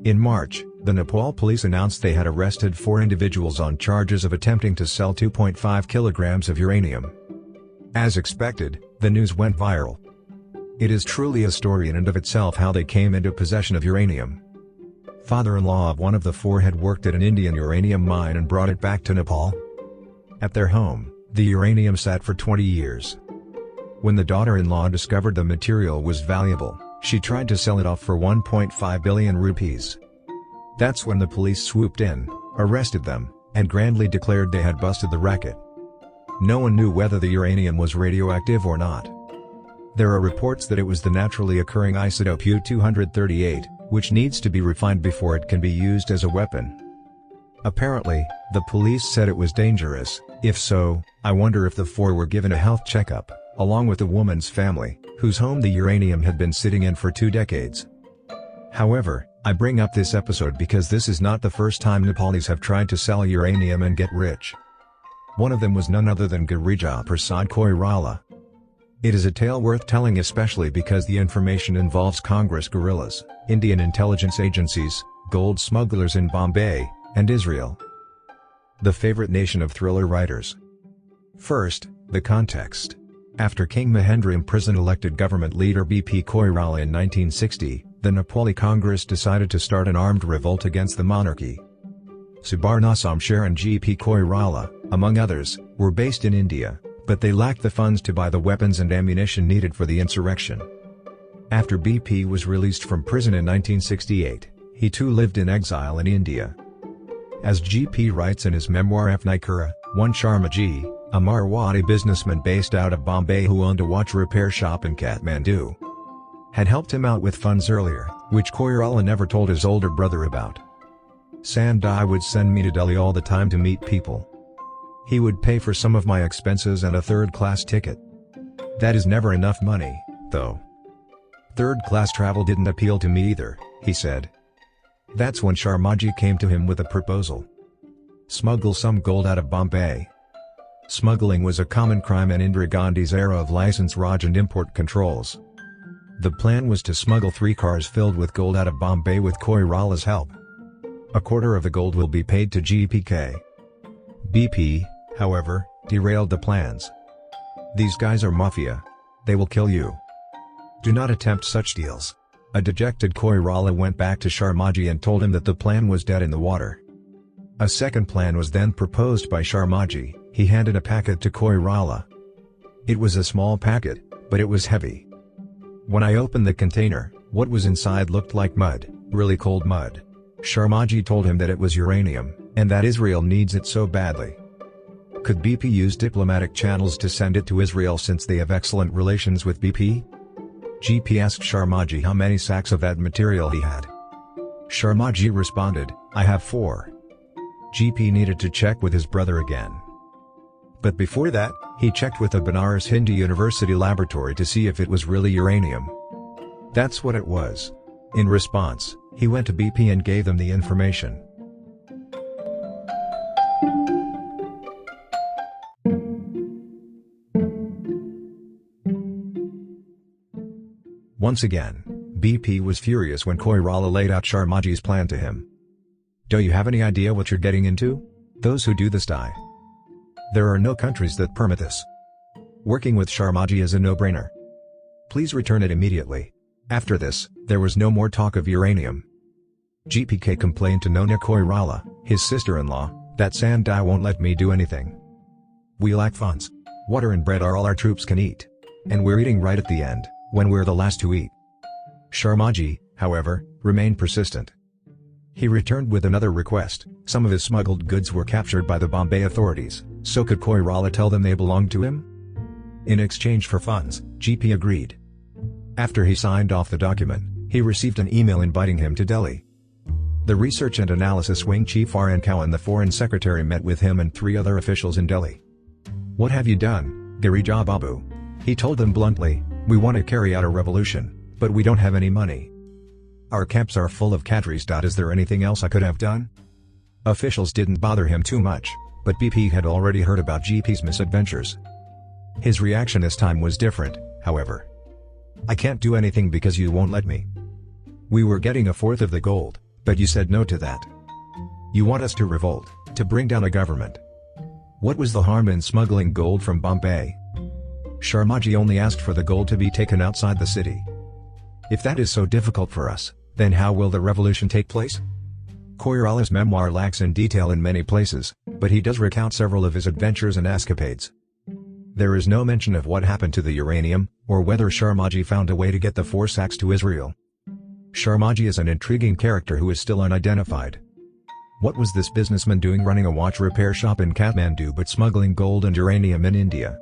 In March, the Nepal police announced they had arrested 4 individuals on charges of attempting to sell 2.5 kilograms of uranium. As expected, the news went viral. It is truly a story in and of itself how they came into possession of uranium. Father-in-law of one of the 4 had worked at an Indian uranium mine and brought it back to Nepal. At their home, the uranium sat for 20 years. When the daughter-in-law discovered the material was valuable, she tried to sell it off for 1.5 billion rupees. That's when the police swooped in, arrested them, and grandly declared they had busted the racket. No one knew whether the uranium was radioactive or not. There are reports that it was the naturally occurring isotope U-238, which needs to be refined before it can be used as a weapon. Apparently, the police said it was dangerous. If so, I wonder if the 4 were given a health checkup, along with the woman's family, whose home the uranium had been sitting in for 2 decades. However, I bring up this episode because this is not the first time Nepalis have tried to sell uranium and get rich. One of them was none other than Girija Koirala. It is a tale worth telling, especially because the information involves Congress guerrillas, Indian intelligence agencies, gold smugglers in Bombay, and Israel, the favorite nation of thriller writers. First, the context. After King Mahendra imprisoned elected government leader GP Koirala in 1960, the Nepali Congress decided to start an armed revolt against the monarchy. Subarna Samshare and GP Koirala, among others, were based in India, but they lacked the funds to buy the weapons and ammunition needed for the insurrection. After BP was released from prison in 1968, he too lived in exile in India. As GP writes in his memoir F-Nikura, one Sharmaji, a Marwadi businessman based out of Bombay who owned a watch repair shop in Kathmandu, had helped him out with funds earlier, which Koirala never told his older brother about. Sandai would send me to Delhi all the time to meet people. He would pay for some of my expenses and a third-class ticket. That is never enough money, though. Third-class travel didn't appeal to me either, he said. That's when Sharmaji came to him with a proposal. Smuggle some gold out of Bombay. Smuggling was a common crime in Indira Gandhi's era of license Raj and import controls. The plan was to smuggle 3 cars filled with gold out of Bombay with Koirala's help. A quarter of the gold will be paid to GPK. BP, however, derailed the plans. These guys are mafia. They will kill you. Do not attempt such deals. A dejected Koirala went back to Sharmaji and told him that the plan was dead in the water. A second plan was then proposed by Sharmaji. He handed a packet to Koirala. It was a small packet, but it was heavy. When I opened the container, what was inside looked like mud, really cold mud. Sharmaji told him that it was uranium, and that Israel needs it so badly. Could BP use diplomatic channels to send it to Israel since they have excellent relations with BP? GP asked Sharmaji how many sacks of that material he had. Sharmaji responded, I have 4. GP needed to check with his brother again. But before that, he checked with the Banaras Hindu University laboratory to see if it was really uranium. That's what it was. In response, he went to BP and gave them the information. Once again, BP was furious when Koirala laid out Sharmaji's plan to him. Do you have any idea what you're getting into? Those who do this die. There are no countries that permit this. Working with Sharmaji is a no-brainer. Please return it immediately. After this, there was no more talk of uranium. GPK complained to Nona Koirala, his sister-in-law, that Sandai won't let me do anything. We lack funds. Water and bread are all our troops can eat. And we're eating right at the end, when we're the last to eat. Sharmaji, however, remained persistent. He returned with another request. Some of his smuggled goods were captured by the Bombay authorities, so could Koirala tell them they belonged to him? In exchange for funds, GP agreed. After he signed off the document, he received an email inviting him to Delhi. The Research and Analysis Wing Chief R.N. Cow and the Foreign Secretary met with him and 3 other officials in Delhi. What have you done, Girija Babu? He told them bluntly, we want to carry out a revolution, but we don't have any money. Our camps are full of cadres. Is there anything else I could have done? Officials didn't bother him too much, but BP had already heard about GP's misadventures. His reaction this time was different, however. I can't do anything because you won't let me. We were getting 1/4 of the gold, But you said no to that. You want us to revolt, to bring down a government. What was the harm in smuggling gold from Bombay? Sharmaji only asked for the gold to be taken outside the city. If that is so difficult for us, then how will the revolution take place? Koirala's memoir lacks in detail in many places, but he does recount several of his adventures and escapades. There is no mention of what happened to the uranium, or whether Sharmaji found a way to get the 4 sacks to Israel. Sharmaji is an intriguing character who is still unidentified. What was this businessman doing running a watch repair shop in Kathmandu but smuggling gold and uranium in India?